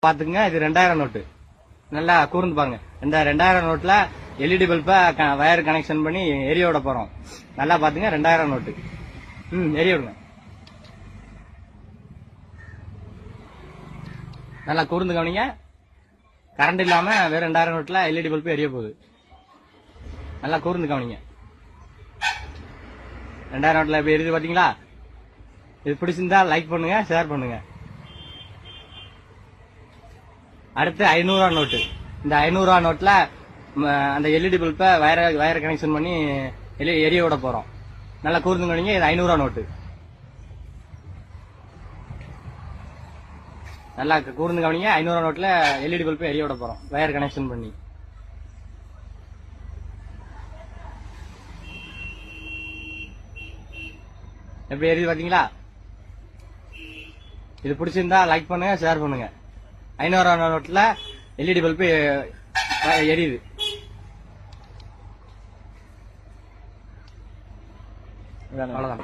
பாத்துங்க, இது 2000 நோட்டு. நல்லா கூர்ந்து பாருங்க. இந்த 2000 நோட்ல எல்இடி பல்ப வயர் கனெக்ஷன் பண்ணி எரிய விட போறோம். நல்லா பாத்துங்க, 2000 நோட்டு. எரிய விடுங்க. நல்லா கூர்ந்து கவனிங்க. கரண்ட் இல்லாம வெறும் 2000 நோட்ல எல்இடி பல்பு எரிய போகுது. நல்லா கூர்ந்து கவனிங்க. 2000 நோட்ல எப்படி எரியுது பாத்தீங்களா? இது பிடிச்சிருந்தா லைக் பண்ணுங்க, ஷேர் பண்ணுங்க. அடுத்து 500 நோட்டு. இந்த 500 நோட்ல அந்த எல்இடி பல்ப வயர் கனெக்ஷன் பண்ணி எரிய விட போறோம். நல்லா கூர்ந்து கவனிங்க. இது 500 நோட்டு. நல்லா கூர்ந்து கவனிங்க. 500 நோட்ல எல்இடி பல்ப எரிய விட போறோம் வயர் கனெக்ஷன் பண்ணி. எப்படி எரியுது பாத்தீங்களா? இது பிடிச்சிருந்தா லைக் பண்ணுங்க, ஷேர் பண்ணுங்க. 500 நோட்ல எல்இடி பல்பு எரியுது. அவ்வளவுதான்.